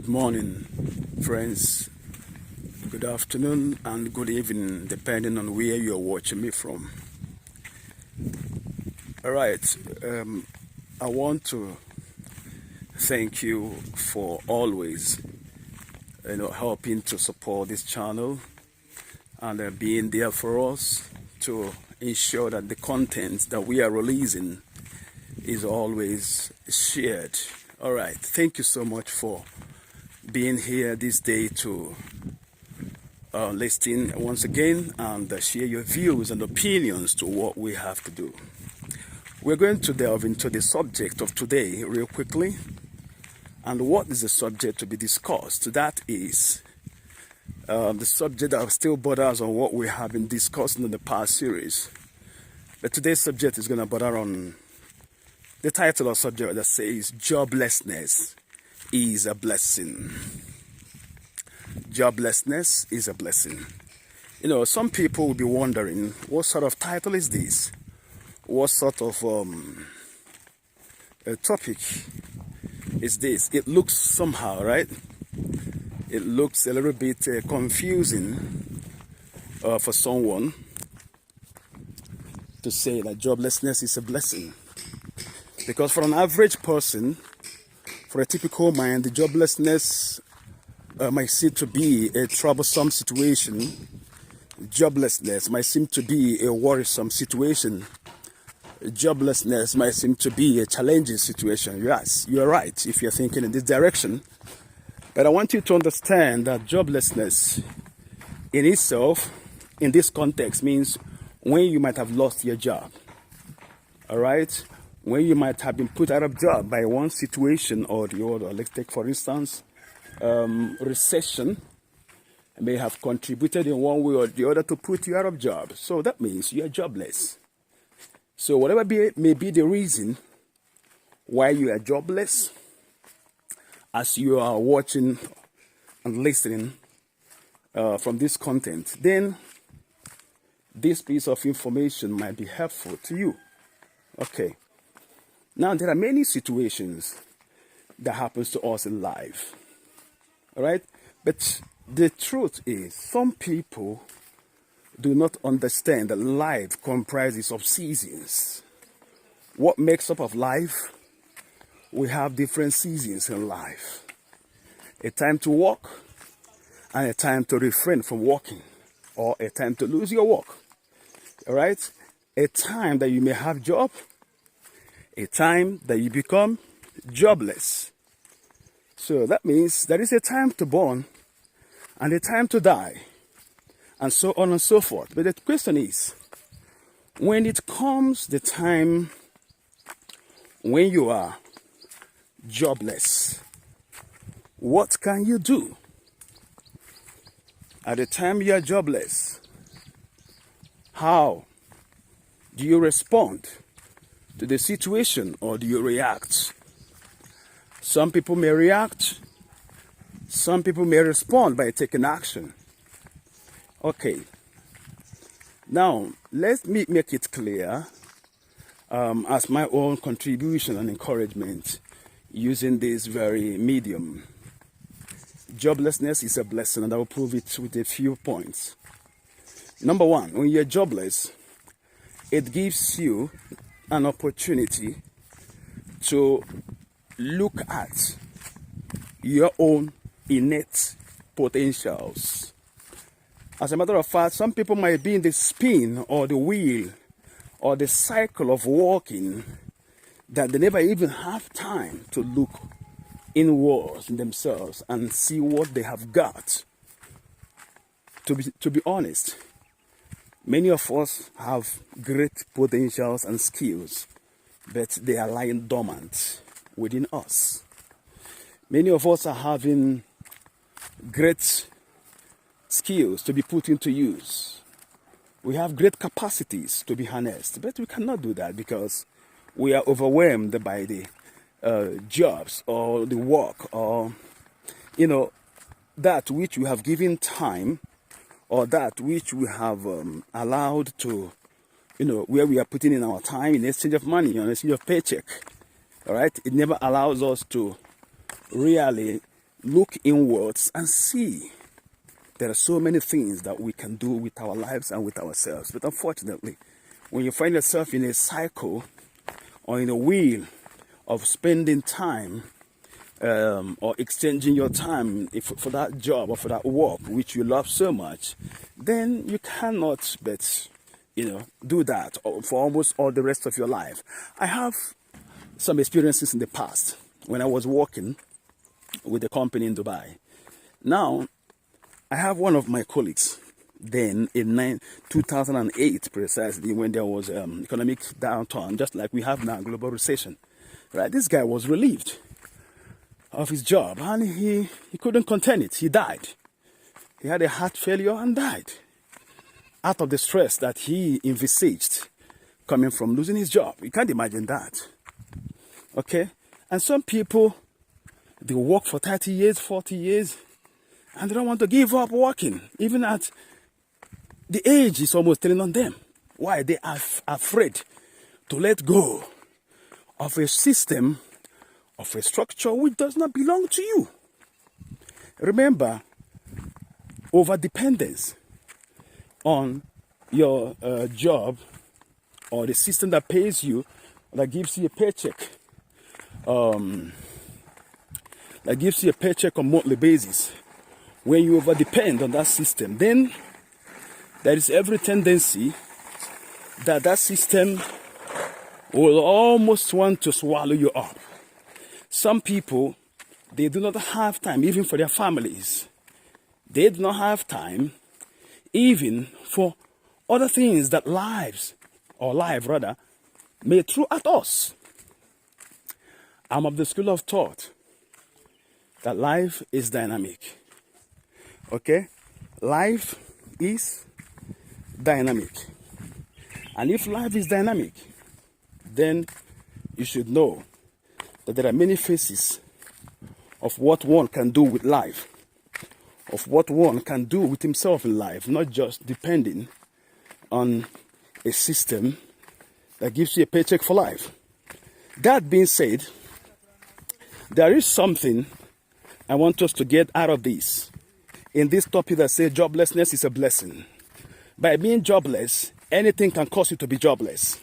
Good morning, friends. Good afternoon and good evening, depending on where you're watching me from. All right. I want to thank you for always, helping to support this channel and being there for us to ensure that the content that we are releasing is always shared. All right. Thank you so much for being here this day to listen once again and share your views and opinions to what we have to do. We're going to delve into the subject of today real quickly. And what is the subject to be discussed? That is the subject that still borders on what we have been discussing in the past series. But today's subject is going to border on the title or subject that says Joblessness is a blessing. Joblessness is a blessing. Some people will be wondering, what sort of title is this? What sort of a topic is this? It looks somehow, right? It looks a little bit confusing for someone to say that joblessness is a blessing. Because for an average person, for a typical mind, the joblessness might seem to be a troublesome situation. Joblessness might seem to be a worrisome situation. Joblessness might seem to be a challenging situation. Yes, you're right if you're thinking in this direction. But I want you to understand that joblessness in itself, in this context, means when you might have lost your job. All right? When you might have been put out of job by one situation or the other. Let's take, for instance, recession may have contributed in one way or the other to put you out of job. So that means you are jobless. So whatever may be the reason why you are jobless, as you are watching and listening from this content, then this piece of information might be helpful to you. Okay. Now, there are many situations that happens to us in life. All right? But the truth is, some people do not understand that life comprises of seasons. What makes up of life? We have different seasons in life. A time to walk and a time to refrain from walking, or a time to lose your walk. All right? A time that you may have job, a time that you become jobless. So that means there is a time to born and a time to die, and so on and so forth. But the question is, when it comes the time when you are jobless, what can you do? At the time you are jobless, how do you respond to the situation, or do you react? Some people may react. Some people may respond by taking action. Okay. Now, let me make it clear as my own contribution and encouragement using this very medium. Joblessness is a blessing, and I will prove it with a few points. Number one, when you're jobless, it gives you an opportunity to look at your own innate potentials. As a matter of fact, some people might be in the spin or the wheel or the cycle of walking that they never even have time to look inwards in themselves and see what they have got. To be honest, many of us have great potentials and skills, but they are lying dormant within us. Many of us are having great skills to be put into use. We have great capacities to be harnessed, but we cannot do that because we are overwhelmed by the jobs or the work or, that which we have given time, or that which we have allowed to, where we are putting in our time in exchange of money, in exchange of paycheck. All right? It never allows us to really look inwards and see there are so many things that we can do with our lives and with ourselves. But unfortunately, when you find yourself in a cycle or in a wheel of spending time or exchanging your time for that job or for that work which you love so much, then you cannot but do that for almost all the rest of your life. I have some experiences in the past when I was working with a company in Dubai. Now, I have one of my colleagues then in 2008 precisely, when there was economic downturn, just like we have now, global recession. Right? This guy was relieved of his job and he couldn't contain it. He died. He had a heart failure and died out of the stress that he envisaged coming from losing his job. You can't imagine that. Okay? And some people, they work for 30 years, 40 years, and they don't want to give up working, even at the age is almost telling on them. Why? They are afraid to let go of a system, of a structure which does not belong to you. Remember, over-dependence on your job or the system that pays you, that gives you a paycheck, on a monthly basis. When you over-depend on that system, then there is every tendency that system will almost want to swallow you up. Some people, they do not have time even for their families. They do not have time even for other things that life may throw at us. I'm of the school of thought that life is dynamic. Okay? Life is dynamic. And if life is dynamic, then you should know that there are many phases of what one can do with life, of what one can do with himself in life, not just depending on a system that gives you a paycheck for life. That being said, there is something I want us to get out of this. In this topic that says joblessness is a blessing. By being jobless, anything can cause you to be jobless.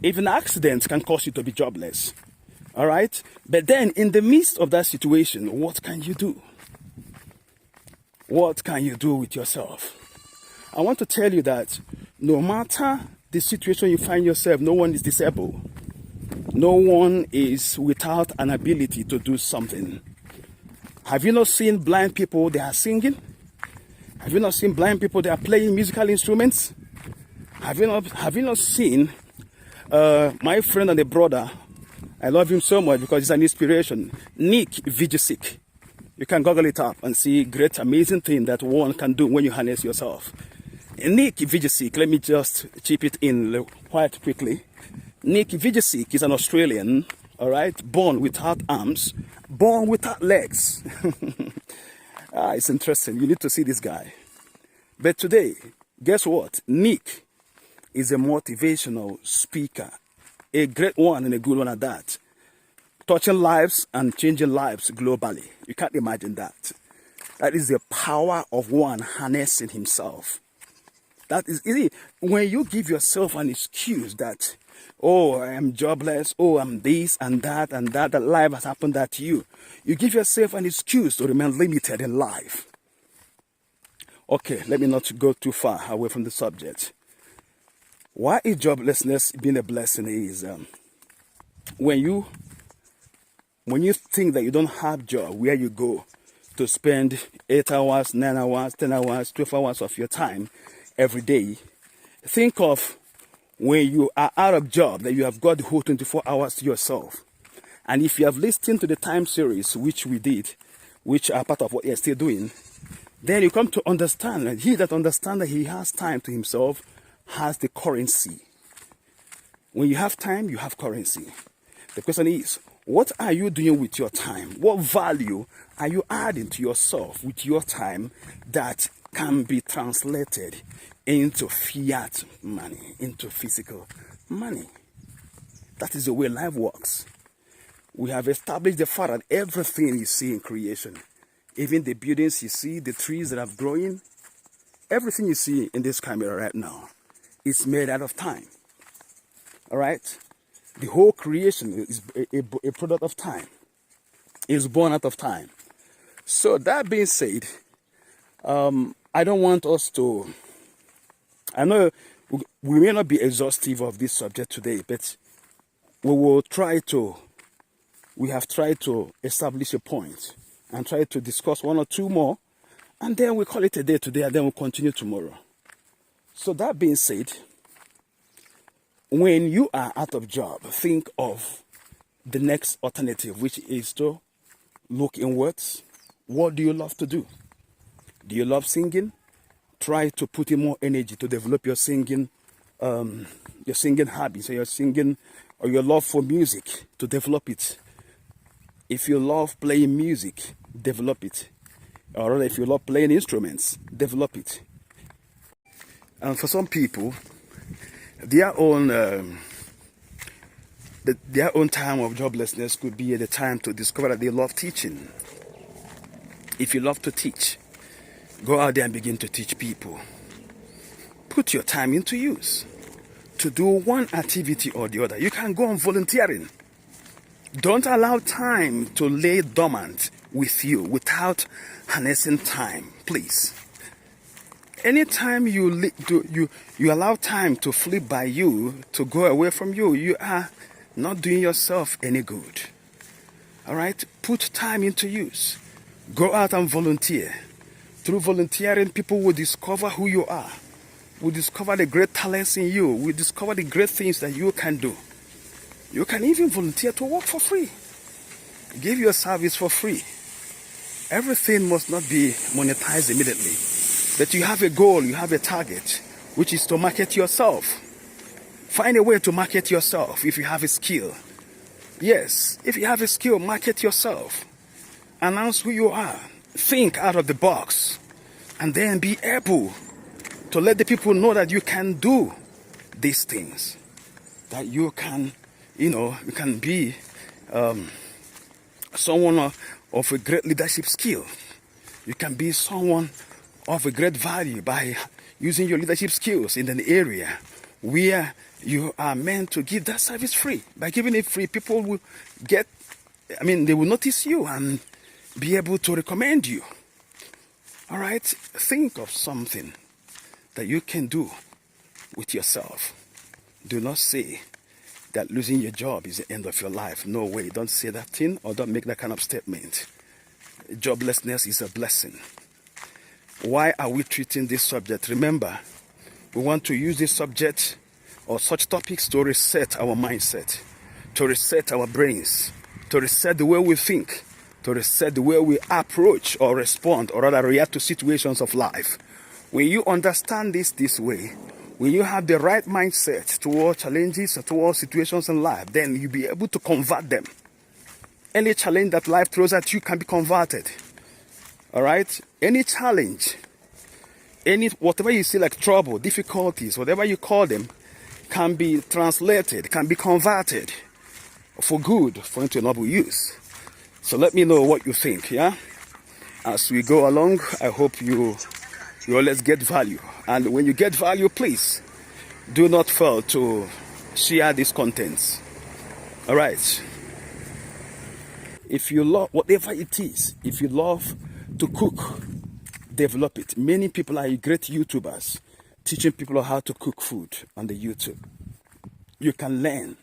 Even accidents can cause you to be jobless. All right? But then in the midst of that situation, what can you do? What can you do with yourself? I want to tell you that no matter the situation you find yourself, no one is disabled. No one is without an ability to do something. Have you not seen blind people, they are singing? Have you not seen blind people, they are playing musical instruments? Have you not seen my friend and a brother? I love him so much because he's an inspiration. Nick Vujicic. You can Google it up and see great, amazing thing that one can do when you harness yourself. Nick Vujicic, let me just chip it in quite quickly. Nick Vujicic is an Australian, all right, born without arms, born without legs. It's interesting. You need to see this guy. But today, guess what? Nick is a motivational speaker, a great one and a good one at that, touching lives and changing lives globally. You can't imagine that. That is the power of one harnessing himself. That is easy. When you give yourself an excuse that, oh, I am jobless, oh, I'm this and that, that life has happened that to you. You give yourself an excuse to remain limited in life. Okay, let me not go too far away from the subject. Why is joblessness being a blessing is when you think that you don't have job, where you go to spend 8 hours, 9 hours, 10 hours, 12 hours of your time every day, think of when you are out of job, that you have got the whole 24 hours to yourself. And if you have listened to the time series, which we did, which are part of what you're still doing, then you come to understand that he that understands that he has time to himself has the currency. When you have time, you have currency. The question is, what are you doing with your time? What value are you adding to yourself with your time that can be translated into fiat money, into physical money? That is the way life works. We have established the fact that everything you see in creation Even the buildings you see, the trees that are growing, everything you see in this camera right now is made out of time. All right? The whole creation is a product of time. It's born out of time. So that being said, I don't want us to, I know we may not be exhaustive of this subject today, but we have tried to establish a point and try to discuss one or two more, and then we call it a day today, and then we'll continue tomorrow. So that being said, when you are out of job, think of the next alternative, which is to look inwards. What do you love to do? Do you love singing? Try to put in more energy to develop your singing habits, or your singing, or your love for music, to develop it. If you love playing music, develop it. Or rather, if you love playing instruments, develop it. And for some people, their own time of joblessness could be the time to discover that they love teaching. If you love to teach, go out there and begin to teach people. Put your time into use to do one activity or the other. You can go on volunteering. Don't allow time to lay dormant with you without harnessing time, please. Anytime you allow time to flip by you, to go away from you, you are not doing yourself any good. All right? Put time into use. Go out and volunteer. Through volunteering, people will discover who you are, will discover the great talents in you, will discover the great things that you can do. You can even volunteer to work for free. Give your service for free. Everything must not be monetized immediately. But you have a goal, you have a target, which is to market yourself. Find a way to market yourself if you have a skill. Yes, if you have a skill, market yourself. Announce who you are. Think out of the box. And then be able to let the people know that you can do these things. That you can, you can be someone of a great leadership skill. You can be someone of a great value by using your leadership skills in an area where you are meant to give that service free. By giving it free, people will they will notice you and be able to recommend you. All right? Think of something that you can do with yourself. Do not say that losing your job is the end of your life. No way. Don't say that thing, or don't make that kind of statement. Joblessness is a blessing. Why are we treating this subject? Remember, we want to use this subject or such topics to reset our mindset, to reset our brains, to reset the way we think, to reset the way we approach or respond, or rather react to situations of life. When you understand this way, when you have the right mindset towards challenges or towards situations in life, then you'll be able to convert them. Any challenge that life throws at you can be converted. All right? Any challenge, whatever you see like trouble, difficulties, whatever you call them, can be translated, can be converted for good, for into noble use. So let me know what you think, yeah? As we go along, I hope you always get value. And when you get value, please do not fail to share these contents. All right? If you love whatever it is, if you love to cook, develop it. Many people are great YouTubers teaching people how to cook food on the YouTube. You can learn.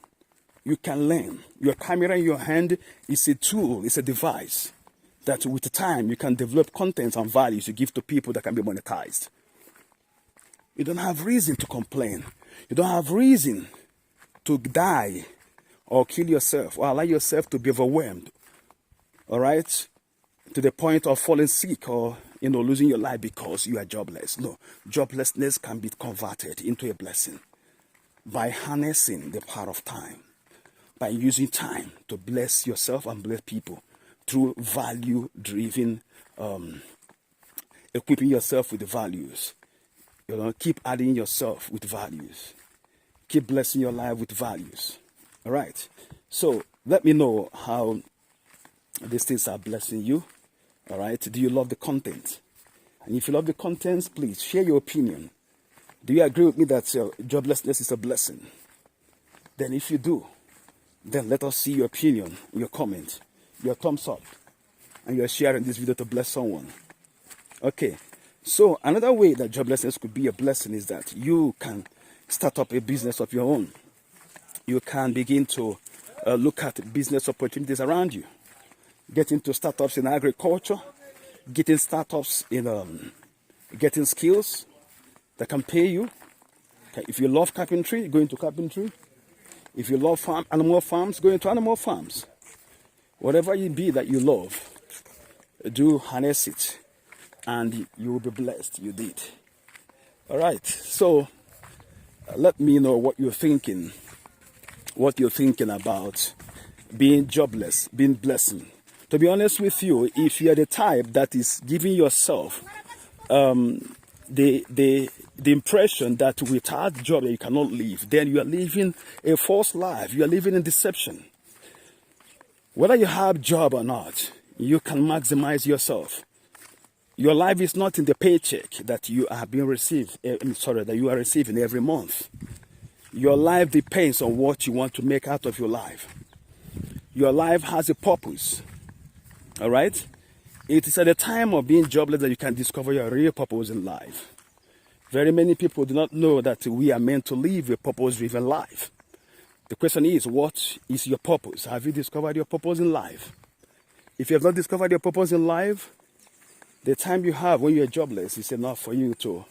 You can learn. Your camera in your hand is a tool, it's a device that with time you can develop contents and values to give to people that can be monetized. You don't have reason to complain. You don't have reason to die or kill yourself or allow yourself to be overwhelmed. All right? To the point of falling sick or losing your life because you are jobless. No, joblessness can be converted into a blessing by harnessing the power of time, by using time to bless yourself and bless people through value-driven, equipping yourself with the values. Keep adding yourself with values. Keep blessing your life with values. All right. So let me know how these things are blessing you. All right? Do you love the content? And if you love the content, please share your opinion. Do you agree with me that joblessness is a blessing? Then if you do, then let us see your opinion, your comment, your thumbs up, and you're sharing this video to bless someone. Okay, so another way that joblessness could be a blessing is that you can start up a business of your own. You can begin to look at business opportunities around you. Get into startups in agriculture, getting startups in getting skills that can pay you. Okay, if you love carpentry, go into carpentry. If you love animal farms, go into animal farms. Whatever it be that you love, do harness it, and you will be blessed. You did. All right. So let me know what you're thinking. What you're thinking about being jobless, being blessing. To be honest with you, if you are the type that is giving yourself the impression that without job you cannot live, then you are living a false life. You are living in deception. Whether you have job or not, you can maximize yourself. Your life is not in the paycheck that you are being that you are receiving every month. Your life depends on what you want to make out of your life. Your life has a purpose. All right? It is at the time of being jobless that you can discover your real purpose in life. Very many people do not know that we are meant to live a purpose-driven life. The question is, what is your purpose? Have you discovered your purpose in life? If you have not discovered your purpose in life, the time you have when you are jobless is enough for you to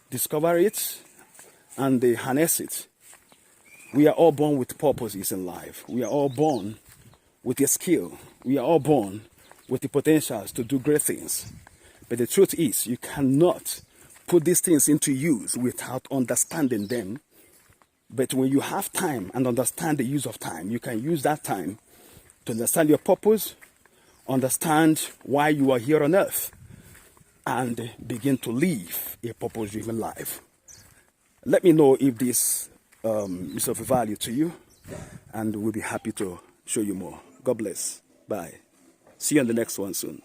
discover it and harness it. We are all born with purposes in life. We are all born with a skill. We are all born with the potentials to do great things. But the truth is, you cannot put these things into use without understanding them. But when you have time and understand the use of time, you can use that time to understand your purpose, understand why you are here on earth, and begin to live a purpose-driven life. Let me know if this is of value to you, and we'll be happy to show you more. God bless. Bye. See you on the next one soon.